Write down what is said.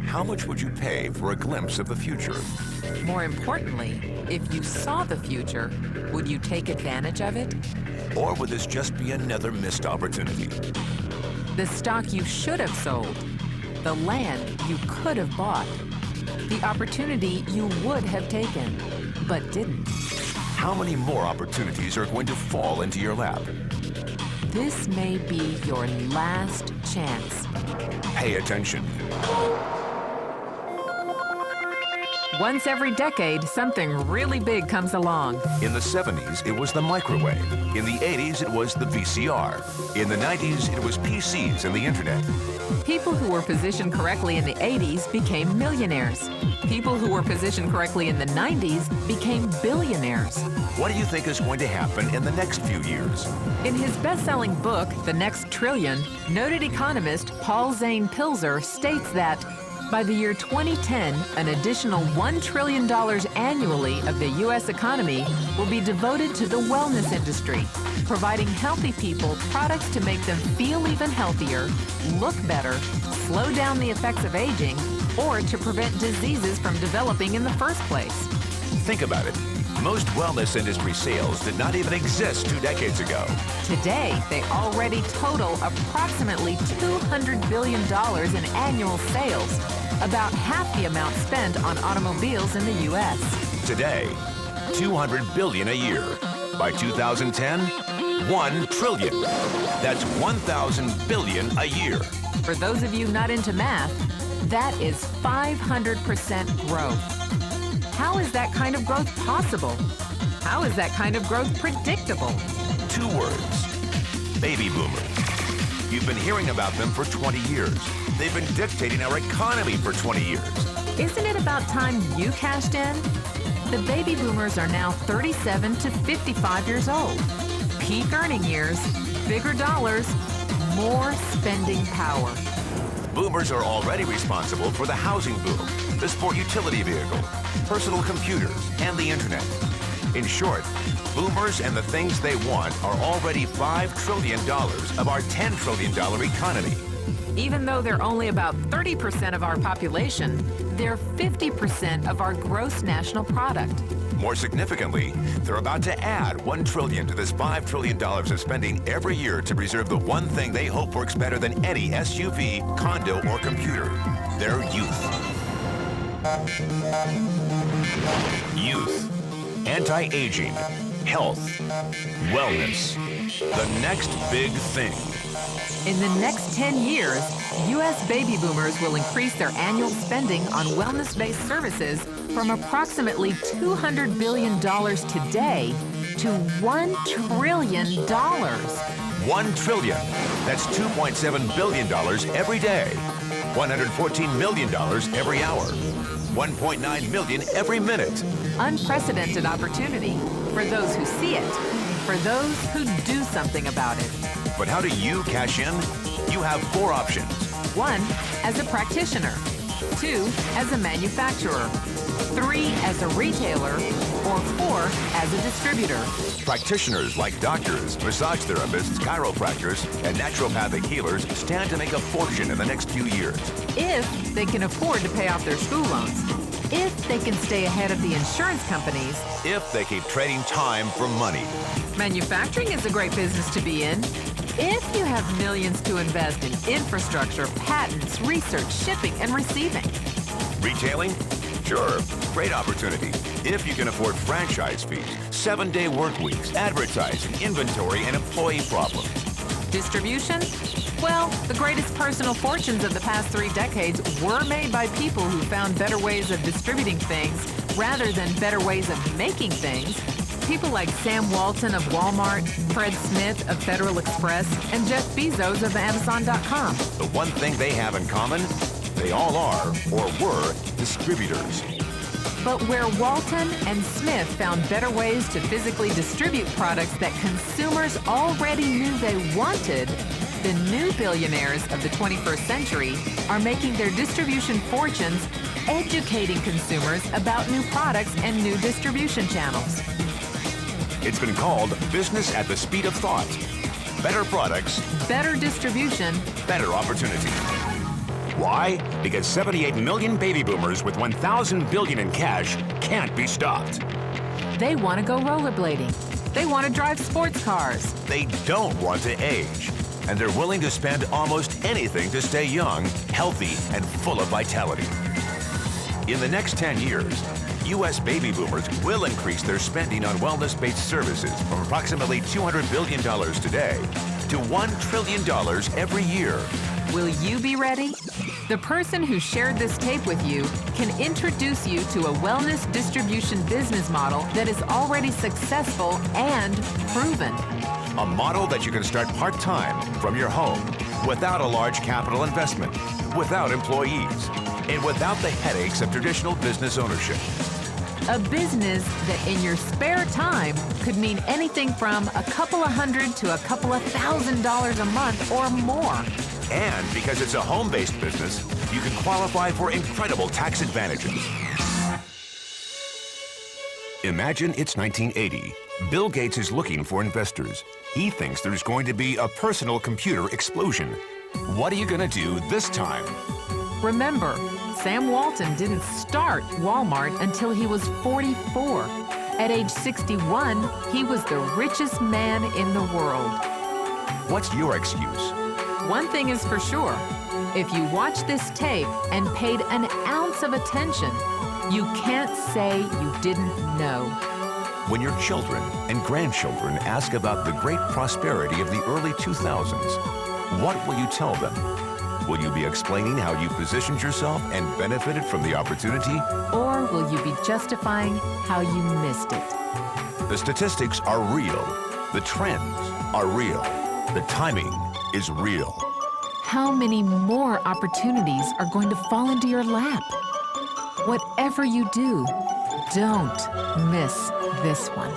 How much would you pay for a glimpse of the future? More importantly, if you saw the future, would you take advantage of it? Or would this just be another missed opportunity? The stock you should have sold, the land you could have bought, the opportunity you would have taken, but didn't. How many more opportunities are going to fall into your lap? This may be your last chance. Pay attention. Once every decade, something really big comes along. In the 70s, it was the microwave. In the 80s, it was the VCR. In the 90s, it was PCs and the internet. People who were positioned correctly in the 80s became millionaires. People who were positioned correctly in the 90s became billionaires. What do you think is going to happen in the next few years? In his best-selling book, The Next Trillion, noted economist Paul Zane Pilzer states that by the year 2010, an additional $1 trillion annually of the U.S. economy will be devoted to the wellness industry, providing healthy people products to make them feel even healthier, look better, slow down the effects of aging, or to prevent diseases from developing in the first place. Think about it. Most wellness industry sales did not even exist 2 decades ago. Today, they already total approximately $200 billion in annual sales, about half the amount spent on automobiles in the U.S. Today, $200 billion a year. By 2010, $1 trillion. That's 1,000 billion a year. For those of you not into math, that is 500% growth. How is that kind of growth possible? How is that kind of growth predictable? 2 words. Baby boomers. You've been hearing about them for 20 years. They've been dictating our economy for 20 years. Isn't it about time you cashed in? The baby boomers are now 37 to 55 years old. Peak earning years, bigger dollars, more spending power. Boomers are already responsible for the housing boom, the sport utility vehicle, personal computers, and the internet. In short, boomers and the things they want are already $5 trillion of our $10 trillion economy. Even though they're only about 30% of our population, they're 50% of our gross national product. More significantly, they're about to add $1 trillion to this $5 trillion of spending every year to preserve the one thing they hope works better than any SUV, condo, or computer: their youth. Youth, anti-aging, health, wellness, the next big thing. In the next 10 years, U.S. baby boomers will increase their annual spending on wellness-based services from approximately $200 billion today to $1 trillion. $1 trillion. That's $2.7 billion every day. $114 million every hour. $1.9 million every minute. Unprecedented opportunity for those who see it, for those who do something about it. But how do you cash in? You have 4 options. 1, as a practitioner. 2, as a manufacturer. 3, as a retailer. Or 4, as a distributor. Practitioners like doctors, massage therapists, chiropractors, and naturopathic healers stand to make a fortune in the next few years. If they can afford to pay off their school loans. If they can stay ahead of the insurance companies. If they keep trading time for money. Manufacturing is a great business to be in. If you have millions to invest in infrastructure, patents, research, shipping, and receiving. Retailing? Sure, great opportunity. If you can afford franchise fees, 7-day work weeks, advertising, inventory, and employee problems. Distribution? Well, the greatest personal fortunes of the past 3 decades were made by people who found better ways of distributing things rather than better ways of making things. People like Sam Walton of Walmart, Fred Smith of Federal Express, and Jeff Bezos of Amazon.com. The one thing they have in common, they all are, or were, distributors. But where Walton and Smith found better ways to physically distribute products that consumers already knew they wanted, the new billionaires of the 21st century are making their distribution fortunes educating consumers about new products and new distribution channels. It's been called business at the speed of thought. Better products, better distribution, better opportunity. Why? Because 78 million baby boomers with 1,000 billion in cash can't be stopped. They want to go rollerblading. They want to drive sports cars. They don't want to age. And they're willing to spend almost anything to stay young, healthy, and full of vitality. In the next 10 years, U.S. baby boomers will increase their spending on wellness-based services from approximately $200 billion today to $1 trillion every year. Will you be ready? The person who shared this tape with you can introduce you to a wellness distribution business model that is already successful and proven. A model that you can start part-time from your home without a large capital investment, without employees, and without the headaches of traditional business ownership. A business that in your spare time could mean anything from a couple of $100 to a couple of $1,000 a month or more. And because it's a home-based business, you can qualify for incredible tax advantages. Imagine it's 1980. Bill Gates is looking for investors. He thinks there's going to be a personal computer explosion. What are you going to do this time? Remember, Sam Walton didn't start Walmart until he was 44. At age 61, he was the richest man in the world. What's your excuse? One thing is for sure, if you watch this tape and paid an ounce of attention, you can't say you didn't know. When your children and grandchildren ask about the great prosperity of the early 2000s, what will you tell them? Will you be explaining how you positioned yourself and benefited from the opportunity? Or will you be justifying how you missed it? The statistics are real. The trends are real. The timing is real. How many more opportunities are going to fall into your lap? Whatever you do, don't miss this one.